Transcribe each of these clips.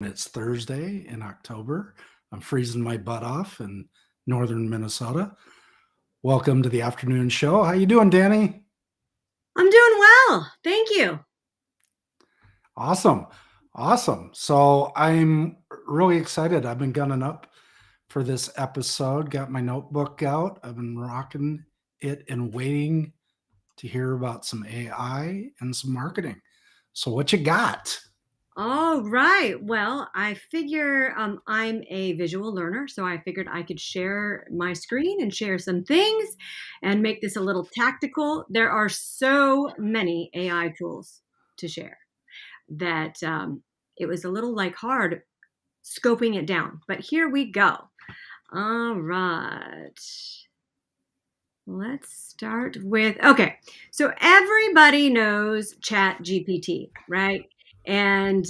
It's Thursday in October. I'm freezing my butt off in northern Minnesota. Welcome to the afternoon show. How you doing, Dani? I'm doing well. Thank you. Awesome. Awesome. So I'm really excited. I've been gunning up for this episode. Got my notebook out. I've been rocking it and waiting to hear about some AI and some marketing. So what you got? All right. Well, I figure I'm a visual learner, so I figured I could share my screen and share some things and make this a little tactical. There are so many AI tools to share that it was a little like hard scoping it down. But here we go. All right. Let's start with okay. So everybody knows Chat GPT, right? And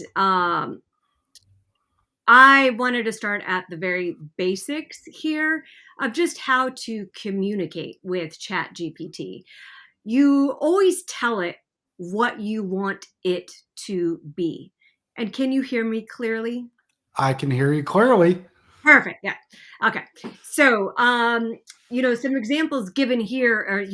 I wanted to start at the very basics here of just how to communicate with Chat GPT. You always tell it what you want it to be. And can you hear me clearly? I can hear you clearly. Perfect. Yeah. Okay. So, some examples given here are,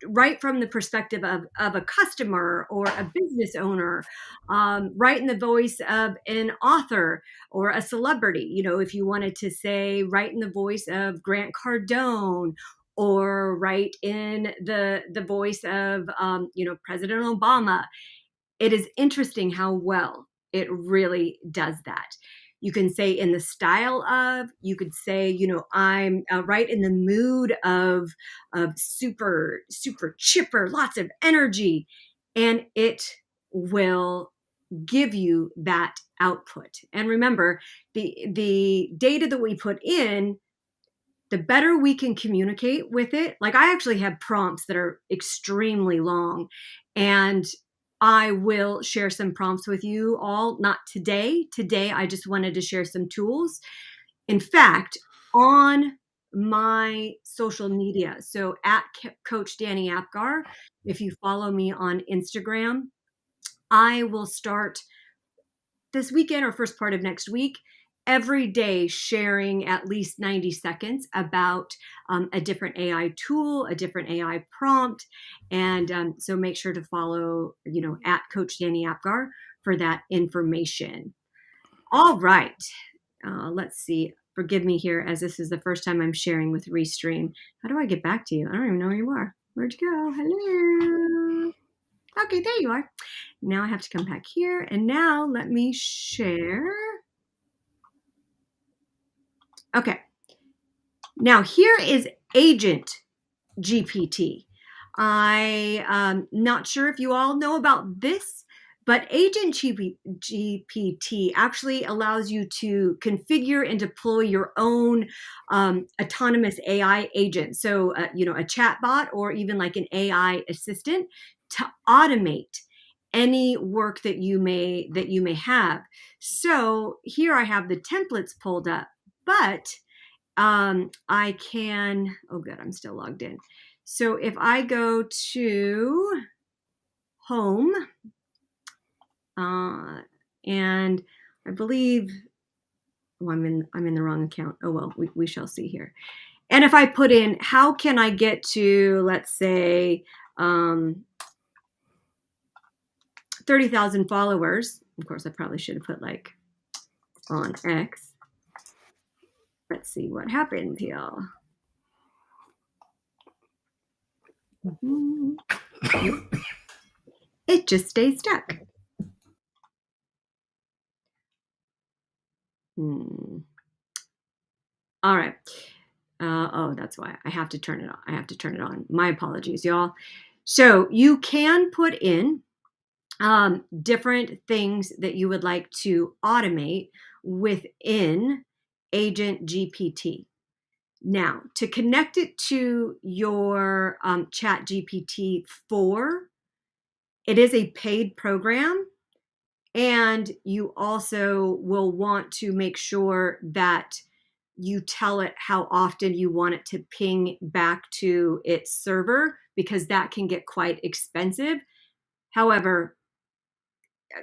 right from the perspective of a customer or a business owner, right in the voice of an author or a celebrity. If you wanted to say, right in the voice of Grant Cardone, or right in the voice of, President Obama. It is interesting how well it really does that. You can say in the style of, you could say, I'm right in the mood of super, super chipper, lots of energy. And it will give you that output. And remember, the data that we put in, the better we can communicate with it. Like I actually have prompts that are extremely long, and I will share some prompts with you all. Not today. Today, I just wanted to share some tools. In fact, on my social media, so at Coach Dani Apgar, if you follow me on Instagram, I will start this weekend or first part of next week every day sharing at least 90 seconds about a different AI tool, a different AI prompt. And so make sure to follow, at Coach Dani Apgar for that information. All right. Let's see. Forgive me here as this is the first time I'm sharing with Restream. How do I get back to you? I don't even know where you are. Where'd you go? Hello. Okay, there you are. Now I have to come back here. And now let me share. Okay. Now here is Agent GPT. I'm not sure if you all know about this, but Agent GPT actually allows you to configure and deploy your own autonomous AI agent. So, a chatbot or even like an AI assistant to automate any work that you may have. So here I have the templates pulled up, but I can, oh, good, I'm still logged in. So if I go to home, and I believe, oh, I'm in the wrong account. Oh, well, we shall see here. And if I put in, how can I get to, let's say, 30,000 followers? Of course, I probably should have put like on X. Let's see what happened here. It just stays stuck. All right. Oh, that's why I have to turn it on. I have to turn it on. My apologies, y'all. So you can put in different things that you would like to automate within Agent GPT. Now, to connect it to your Chat GPT 4, it is a paid program. And you also will want to make sure that you tell it how often you want it to ping back to its server because that can get quite expensive. However,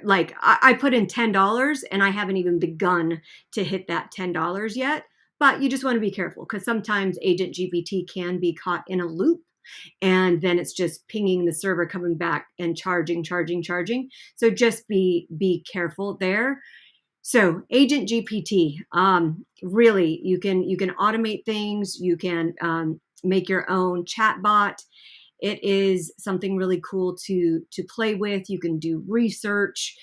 like I put in $10 and I haven't even begun to hit that $10 yet. But you just want to be careful because sometimes Agent GPT can be caught in a loop, and then it's just pinging the server, coming back and charging. So just be careful there. So Agent GPT, really, you can automate things. You can make your own chat bot. It is something really cool to play with. You can do research.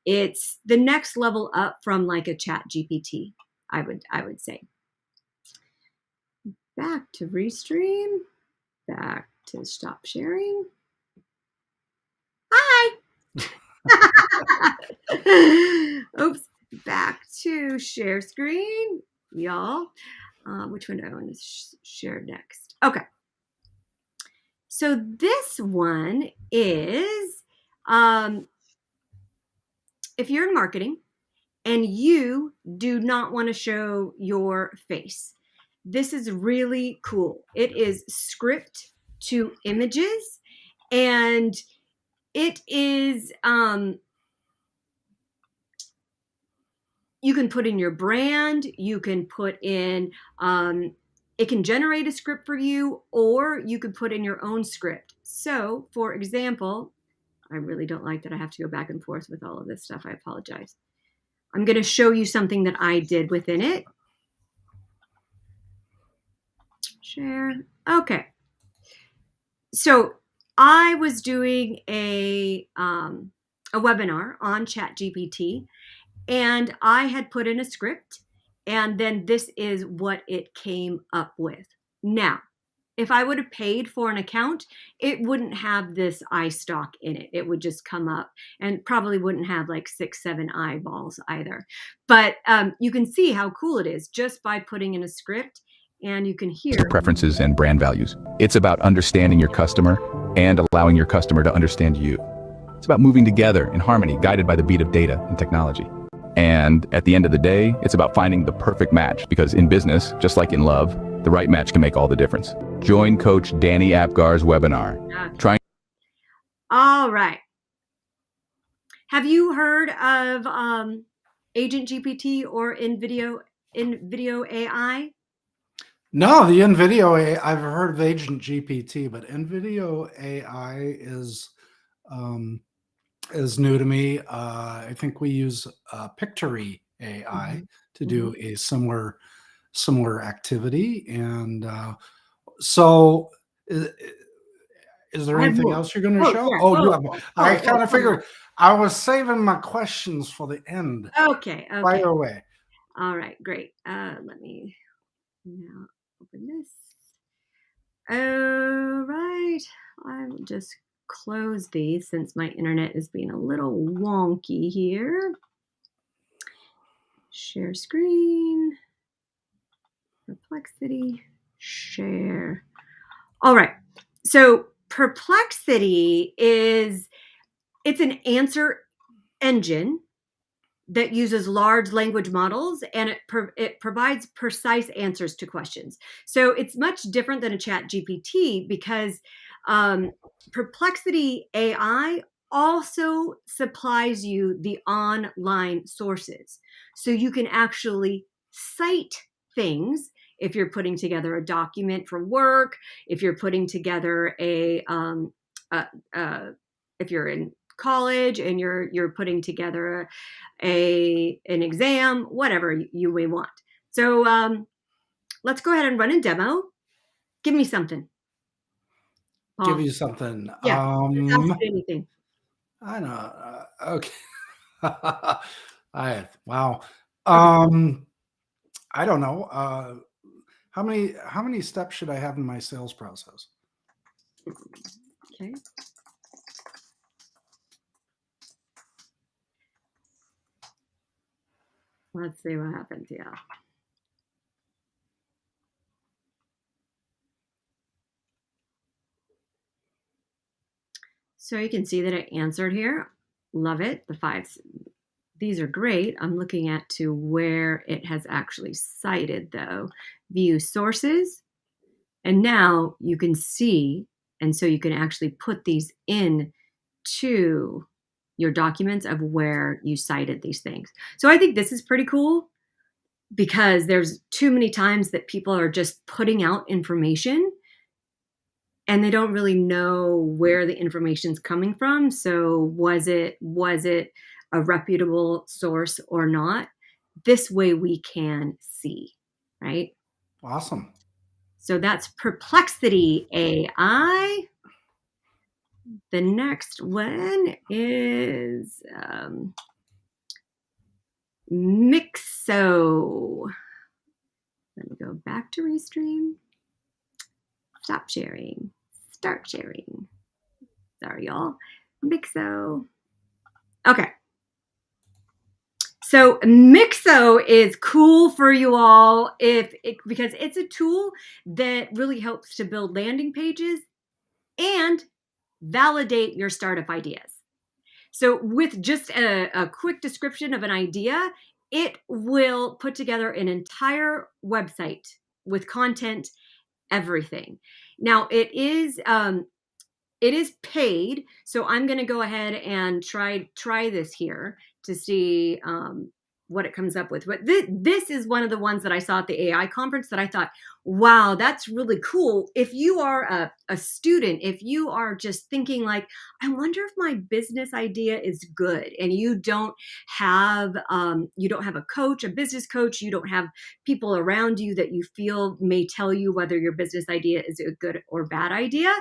It's the next level up from like a Chat GPT, I would say. Back to Restream. Back to stop sharing. Hi. Oops. Back to share screen, y'all. Which one do I want to share next? Okay. So this one is if you're in marketing and you do not want to show your face, this is really cool. It is script to images, and it is you can put in your brand, you can put in it can generate a script for you, or you could put in your own script. So for example, I really don't like that I have to go back and forth with all of this stuff. I apologize. I'm going to show you something that I did within it. Share. Okay. So I was doing a webinar on ChatGPT, and I had put in a script, and then this is what it came up with. Now, if I would have paid for an account, it wouldn't have this eye stalk in it. It would just come up, and probably wouldn't have like 6, 7 eyeballs either. But you can see how cool it is just by putting in a script, and you can hear preferences and brand values. It's about understanding your customer and allowing your customer to understand you. It's about moving together in harmony, guided by the beat of data and technology. And at the end of the day, it's about finding the perfect match, because in business, just like in love, the right match can make all the difference. Join Coach Dani Apgar's webinar. Okay. All right. Have you heard of Agent GPT or in video AI? No, the NVIDIA AI, I've heard of Agent GPT, but NVIDIA AI is new to me. I think we use Pictory AI to do a similar activity. And so is there anything else you're going to show? Yeah. Oh, you have. I kind of figured I was saving my questions for the end. Okay. Fire away. All right, great. Let me now open this. All right. I will just close these since my internet is being a little wonky here. Share screen. Perplexity. Share. All right. So Perplexity it's an answer engine that uses large language models, and it provides precise answers to questions. So it's much different than a Chat GPT, because Perplexity AI also supplies you the online sources. So you can actually cite things if you're putting together a document for work, if you're putting together if you're in college and you're putting together an exam, whatever you may want. So let's go ahead and run a demo. Give me something. Paul. Give you something. Yeah. Ask anything. I know. Okay. Wow. I don't know. How many steps should I have in my sales process? Okay. Let's see what happens. Yeah. So you can see that it answered here. Love it. The 5. These are great. I'm looking at to where it has actually cited, though. View sources. And now you can see, and so you can actually put these in to your documents of where you cited these things. So I think this is pretty cool because there's too many times that people are just putting out information and they don't really know where the information's coming from. So was it a reputable source or not? This way we can see, right? Awesome. So that's Perplexity AI. The next one is Mixo. Let me go back to Restream. Stop sharing. Start sharing. Sorry, y'all. Mixo. Okay. So Mixo is cool for you all because it's a tool that really helps to build landing pages and validate your startup ideas. So with just a quick description of an idea, it will put together an entire website with content, everything. Now it is paid, so I'm going to go ahead and try this here to see what it comes up with. But this is one of the ones that I saw at the AI conference that I thought, wow, that's really cool. If you are a student, if you are just thinking like, I wonder if my business idea is good, and you don't have a coach, a business coach, you don't have people around you that you feel may tell you whether your business idea is a good or bad idea,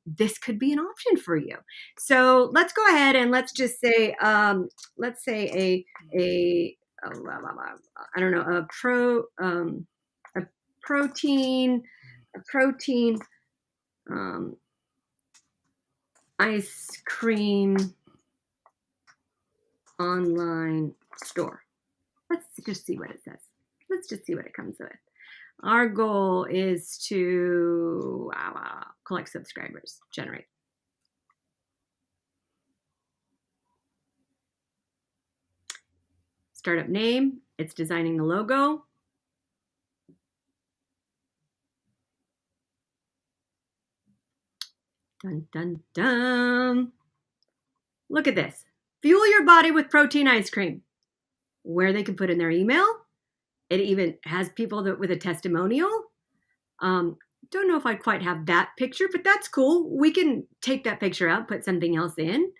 this could be an option for you. So let's go ahead and let's just say, let's say I don't know, a protein ice cream online store. Let's just see what it says. Let's just see what it comes with. Our goal is to collect subscribers, generate. Startup name, it's designing the logo. Dun, dun, dun. Look at this. Fuel your body with protein ice cream. Where they can put in their email. It even has people with a testimonial. Don't know if I quite have that picture, but that's cool. We can take that picture out, put something else in.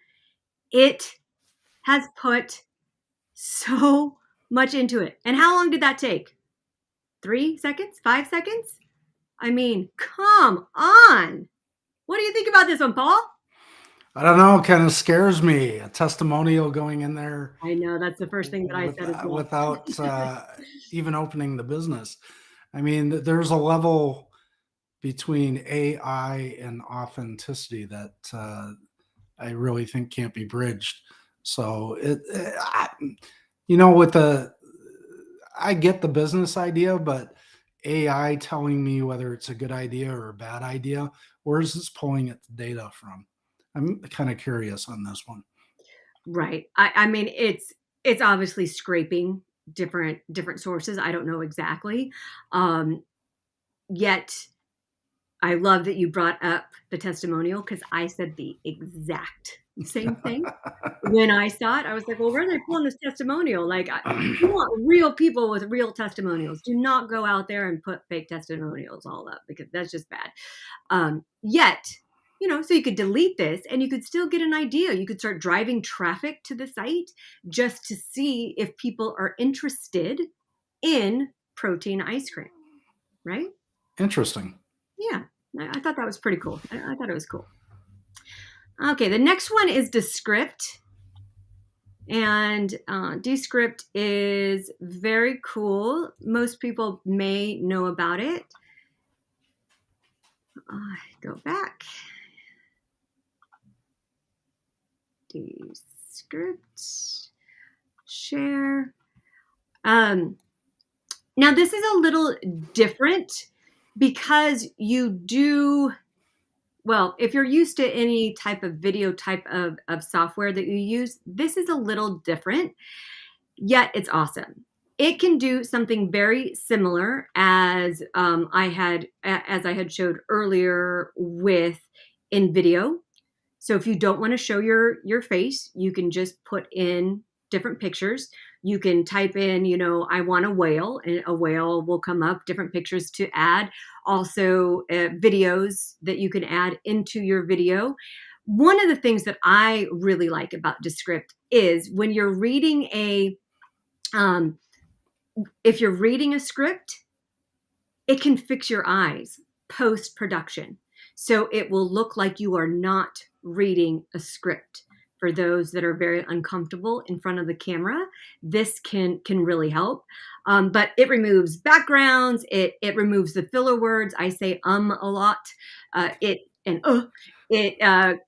It has put so much into it. And how long did that take? 3 seconds? 5 seconds? I mean, come on. What do you think about this one, Paul? I don't know. It kind of scares me. A testimonial going in there. I know that's the first thing that I said as well. Without even opening the business. I mean, there's a level between AI and authenticity that I really think can't be bridged. So I get the business idea, but AI telling me whether it's a good idea or a bad idea, where is this pulling its data from? I'm kind of curious on this one. Right. I mean, it's obviously scraping different sources. I don't know exactly. Yet I love that you brought up the testimonial because I said the exact same thing. When I saw it, I was like, well, where are they pulling this testimonial? Like, you want real people with real testimonials. Do not go out there and put fake testimonials all up because that's just bad. Yet, so you could delete this and you could still get an idea. You could start driving traffic to the site just to see if people are interested in protein ice cream, right? Interesting. Yeah, I thought that was pretty cool. I thought it was cool. Okay, the next one is Descript. And Descript is very cool. Most people may know about it. Go back. Descript. Share. Now this is a little different because you do, well, if you're used to any type of video type of software that you use, this is a little different, yet it's awesome. It can do something very similar as I had showed earlier with InVideo. So if you don't want to show your face, you can just put in different pictures. You can type in, I want a whale, and a whale will come up, different pictures to add. Also, videos that you can add into your video. One of the things that I really like about Descript is when you're reading if you're reading a script, it can fix your eyes post-production. So it will look like you are not reading a script. For those that are very uncomfortable in front of the camera, this can really help. But it removes backgrounds. It removes the filler words. I say a lot. It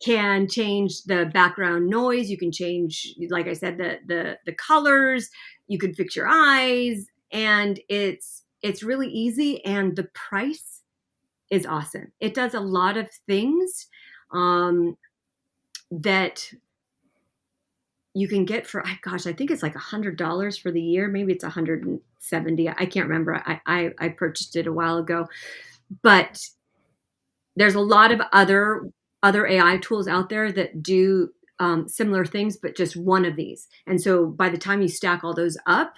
can change the background noise. You can change, like I said, the colors. You can fix your eyes, and it's really easy. And the price is awesome. It does a lot of things that you can get for, I think it's like $100 for the year. Maybe it's $170. I can't remember. I purchased it a while ago, but there's a lot of other AI tools out there that do similar things, but just one of these. And so by the time you stack all those up,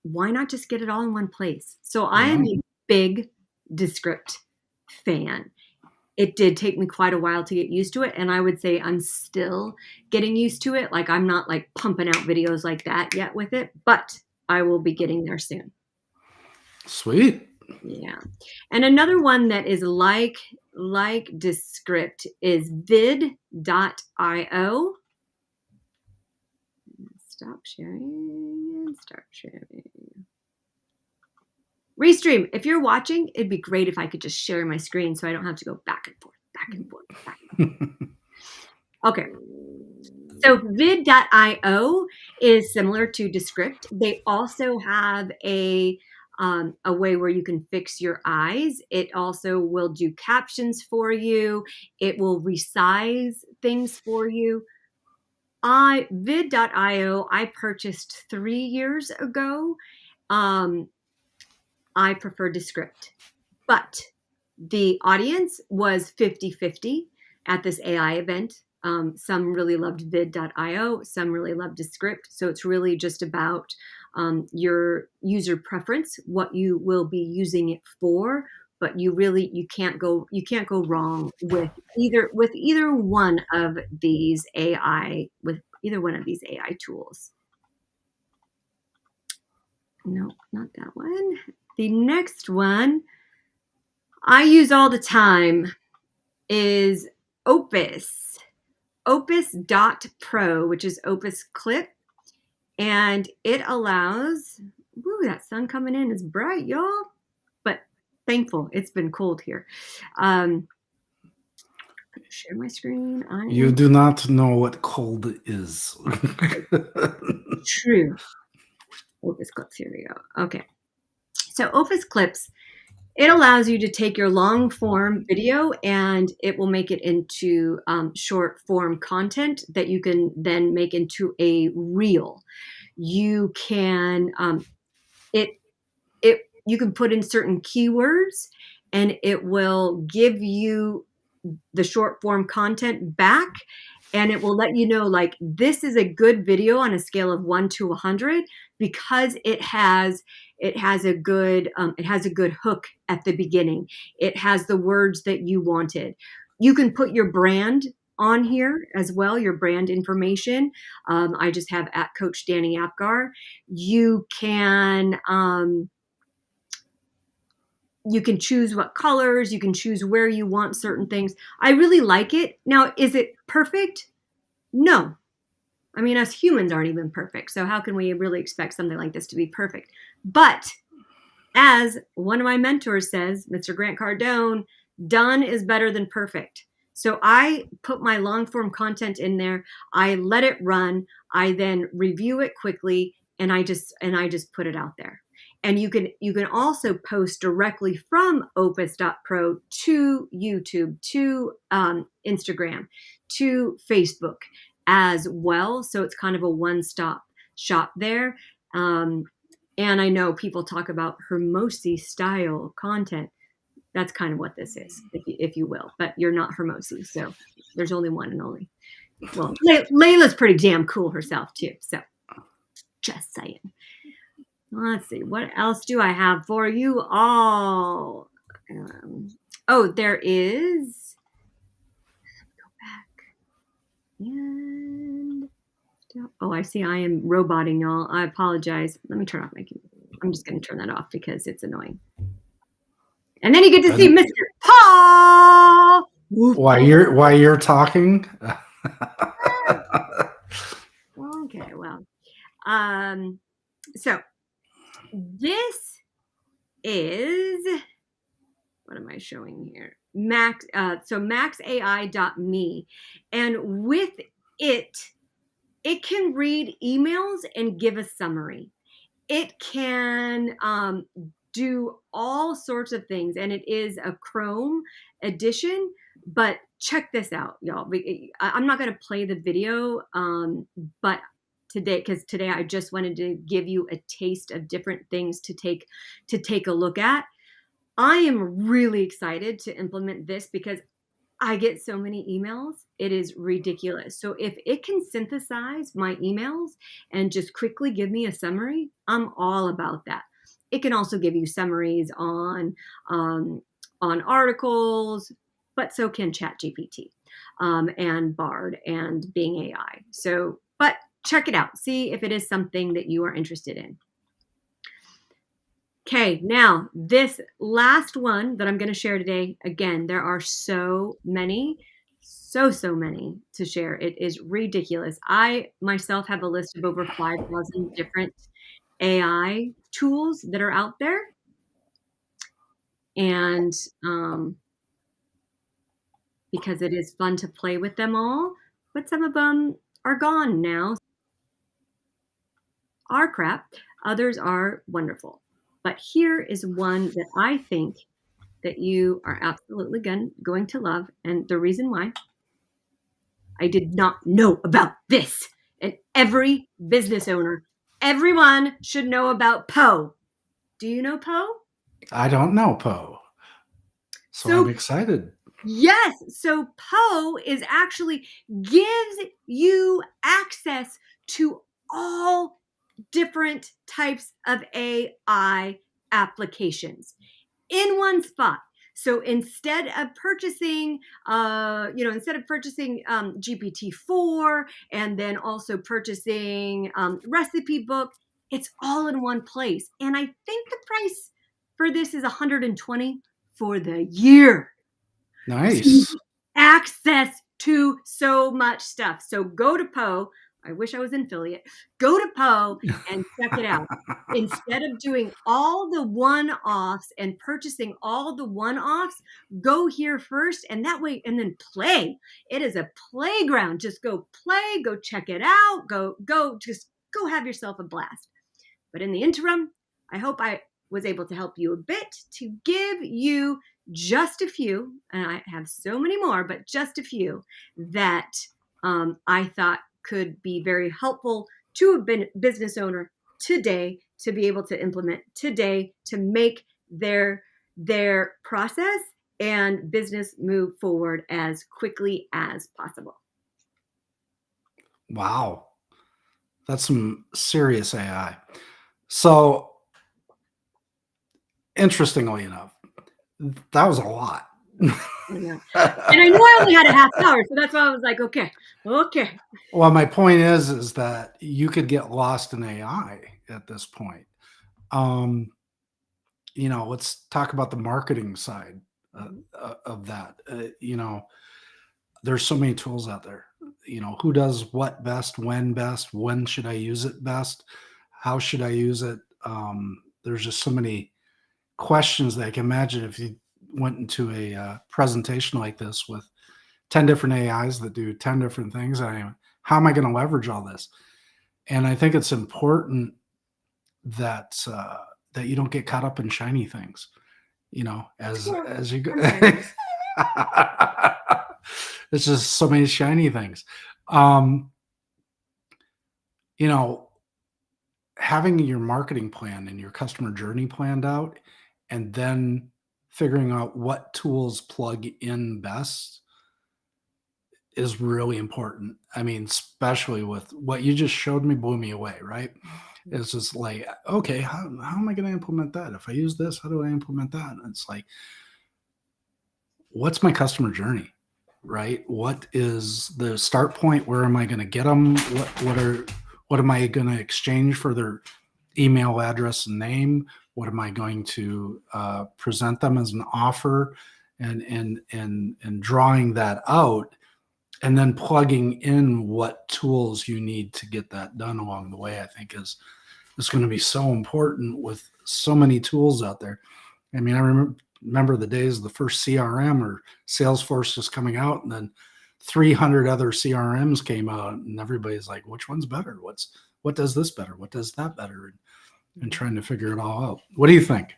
why not just get it all in one place? So I am a big Descript fan. It did take me quite a while to get used to it, and I would say I'm still getting used to it. Like, I'm not like pumping out videos like that yet with it, but I will be getting there soon. Sweet. Yeah. And another one that is like Descript is vid.io. Stop sharing and start sharing. Restream, if you're watching, it'd be great if I could just share my screen so I don't have to go back and forth, back and forth, back and forth. Okay. So vid.io is similar to Descript. They also have a way where you can fix your eyes. It also will do captions for you. It will resize things for you. Vid.io, I purchased 3 years ago. I prefer Descript, but the audience was 50-50 at this AI event. Some really loved vid.io, some really loved Descript. So it's really just about your user preference, what you will be using it for. But you can't go wrong with either one of these AI tools. No, not that one. The next one I use all the time is Opus. Opus.pro, which is Opus Clip. And it allows, that sun coming in is bright, y'all. But thankful, it's been cold here. Share my screen. You do not know what cold is. True. Opus Clips, here we go. Okay. So Opus Clips, it allows you to take your long form video and it will make it into short form content that you can then make into a reel. You can you can put in certain keywords and it will give you the short form content back, and it will let you know, like, this is a good video on a scale of 1 to 100 because it has a good hook at the beginning. It has the words that you wanted. You can put your brand on here as well, your brand information. I just have at Coach Dani Apgar. You can choose what colors, you can choose where you want certain things. I really like it. Now, is it perfect? No. I mean, us humans aren't even perfect. So how can we really expect something like this to be perfect? But as one of my mentors says, Mr. Grant Cardone, done is better than perfect. So I put my long form content in there. I let it run. I then review it quickly, and I just put it out there. And you can also post directly from opus.pro to YouTube, to Instagram, to Facebook as well. So it's kind of a one-stop shop there. And I know people talk about Hermosi style content. That's kind of what this is, if you will. But you're not Hermosi, so there's only one and only. Well, Layla's pretty damn cool herself too. So just saying. Let's see, what else do I have for you all? There is. Go back. And I see I am roboting y'all. I apologize. Let me turn off my computer. I'm just going to turn that off because it's annoying. And then you get to see Mr. Paul. While you're talking. Okay, well, so this is, what am I showing here? Max, so maxai.me, and with it can read emails and give a summary. It can do all sorts of things, and it is a Chrome edition. But check this out, y'all. I'm not going to play the video, but today I just wanted to give you a taste of different things to take a look at. I am really excited to implement this because I get so many emails. It is ridiculous. So if it can synthesize my emails and just quickly give me a summary, I'm all about that. It can also give you summaries on articles, but so can ChatGPT and Bard and Bing AI. So, but check it out. See if it is something that you are interested in. Okay, now this last one that I'm going to share today, again, there are so many to share. It is ridiculous. I myself have a list of over 5,000 different AI tools that are out there. And because it is fun to play with them all, but some of them are gone now. Are crap. Others are wonderful. But here is one that I think that you are absolutely going to love. And the reason why, I did not know about this. And every business owner, everyone should know about Poe. Do you know Poe? I don't know Poe. So I'm excited. Yes. So Poe is actually gives you access to all different types of AI applications in one spot. So instead of purchasing, GPT-4 and then also purchasing recipe book, it's all in one place. And I think the price for this is $120 for the year. Nice. So access to so much stuff. So go to Poe. I wish I was an affiliate. Go to Poe and check it out. Instead of doing all the one-offs and purchasing all the one-offs, go here first, and that way, and then play. It is a playground. Just go play, go check it out, just go have yourself a blast. But in the interim, I hope I was able to help you a bit to give you just a few, and I have so many more, but just a few that I thought could be very helpful to a business owner today to be able to implement today to make their process and business move forward as quickly as possible. Wow. That's some serious AI. So interestingly enough, that was a lot. And I knew I only had a half hour, so that's why I was like, okay. Well, my point is that you could get lost in AI at this point. Let's talk about the marketing side of that. There's so many tools out there. Who does what best, when should I use it best, how should I use it? There's just so many questions that I can imagine if you went into a presentation like this with 10 different AIs that do 10 different things. How am I going to leverage all this? And I think it's important that you don't get caught up in shiny things, as you go. It's just so many shiny things. Having your marketing plan and your customer journey planned out, and then figuring out what tools plug in best is really important. I mean, especially with what you just showed me, blew me away, right? It's just like, okay, how am I going to implement that? If I use this, how do I implement that? And it's like, what's my customer journey, right? What is the start point? Where am I going to get them? What am I going to exchange for their email address and name? What am I going to present them as an offer, and drawing that out, and then plugging in what tools you need to get that done along the way, I think is going to be so important with so many tools out there. I mean, I remember the days of the first CRM or Salesforce just coming out, and then 300 other CRMs came out, and everybody's like, which one's better? What does this better? What does that better? And trying to figure it all out. What do you think?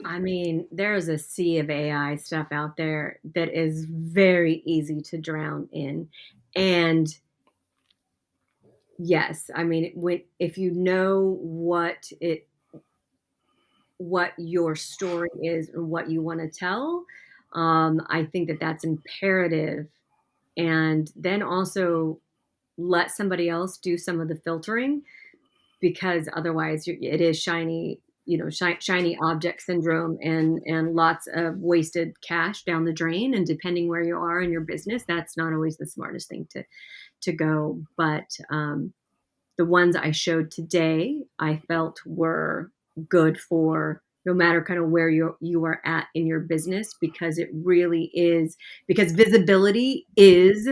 I mean, there's a sea of AI stuff out there that is very easy to drown in. And yes, I mean, if you know what your story is and what you want to tell, I think that that's imperative. And then also let somebody else do some of the filtering, because otherwise it is shiny object syndrome, and lots of wasted cash down the drain. And depending where you are in your business, that's not always the smartest thing to go. But the ones I showed today, I felt were good for no matter kind of where you are at in your business, because it really is, because visibility is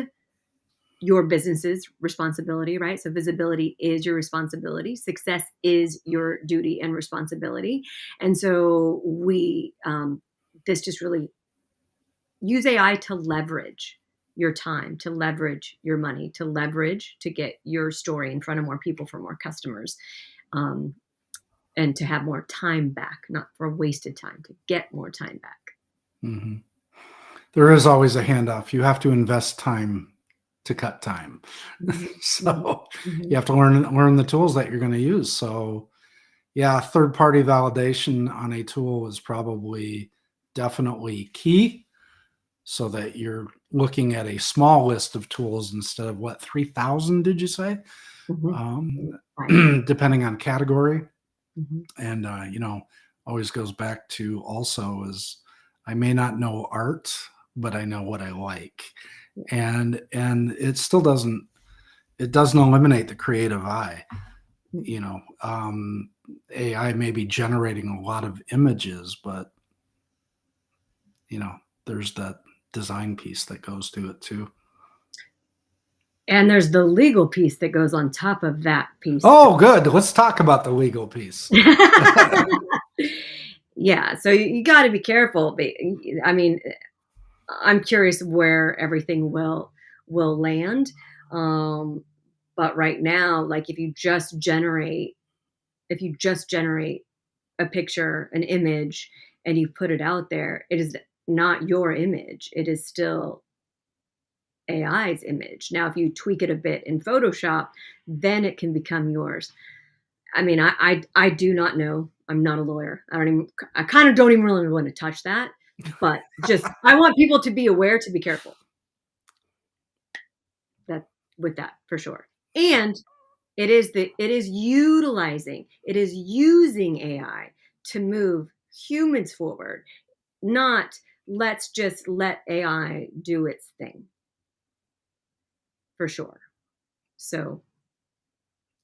your business's responsibility, right? So visibility is your responsibility. Success is your duty and responsibility. And so this just really use AI to leverage your time, to leverage your money, to leverage to get your story in front of more people, for more customers, and to have more time back, not for wasted time, to get more time back. Mm-hmm. There is always a handoff. You have to invest time to cut time. Mm-hmm. So you have to learn the tools that you're going to use. So yeah, third-party validation on a tool is probably definitely key, so that you're looking at a small list of tools instead of 3,000, did you say? Right. Depending on category. Mm-hmm. And always goes back to also is, I may not know art, but I know what I like. And it still doesn't eliminate the creative eye. AI may be generating a lot of images, but there's that design piece that goes to it too. And there's the legal piece that goes on top of that piece. Oh, good. Let's talk about the legal piece. Yeah. So you got to be careful. I mean, I'm curious where everything will land. But right now, like if you just generate a picture, an image, and you put it out there, it is not your image. It is still AI's image. Now, if you tweak it a bit in Photoshop, then it can become yours. I mean, I do not know. I'm not a lawyer. I kind of don't even really want to touch that, but just, I want people to be aware, to be careful with that for sure. And it is using AI to move humans forward, not let's just let AI do its thing. For sure. So,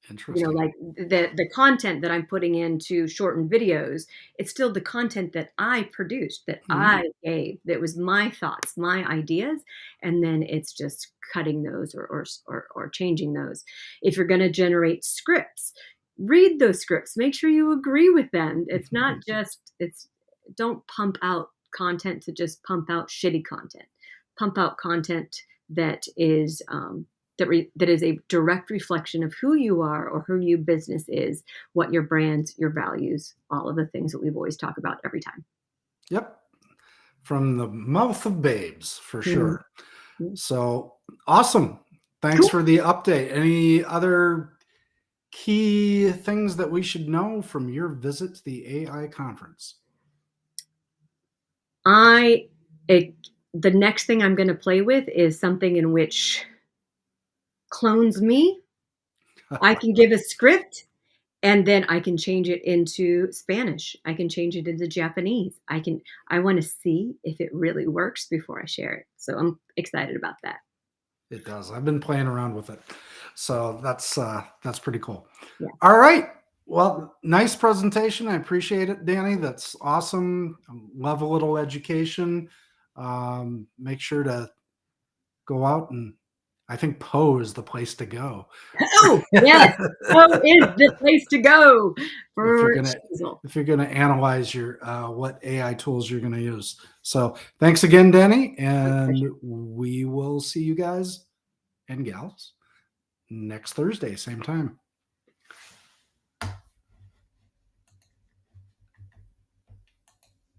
interesting. Like the content that I'm putting into shortened videos, it's still the content that I produced, that I gave, that was my thoughts, my ideas, and then it's just cutting those or changing those. If you're going to generate scripts, read those scripts, make sure you agree with them. It's not just, don't pump out content to just pump out shitty content. Pump out content that is that is a direct reflection of who you are or who your business is, what your brand, your values, all of the things that we've always talked about every time. Yep. From the mouth of babes, for sure. So awesome. Thanks for the update. Any other key things that we should know from your visit to the AI conference? The next thing I'm going to play with is something in which clones me. I can give a script and then I can change it into Spanish. I can change it into Japanese. I want to see if it really works before I share it. So I'm excited about that. It does. I've been playing around with it. So that's pretty cool. Yeah. All right. Well, nice presentation. I appreciate it, Dani. That's awesome. Love a little education. Make sure to go out, and I think Poe is the place to go. Oh, yes. Poe is the place to go for if you're gonna analyze your what AI tools you're gonna use. So thanks again, Dani, and we will see you guys and gals next Thursday, same time.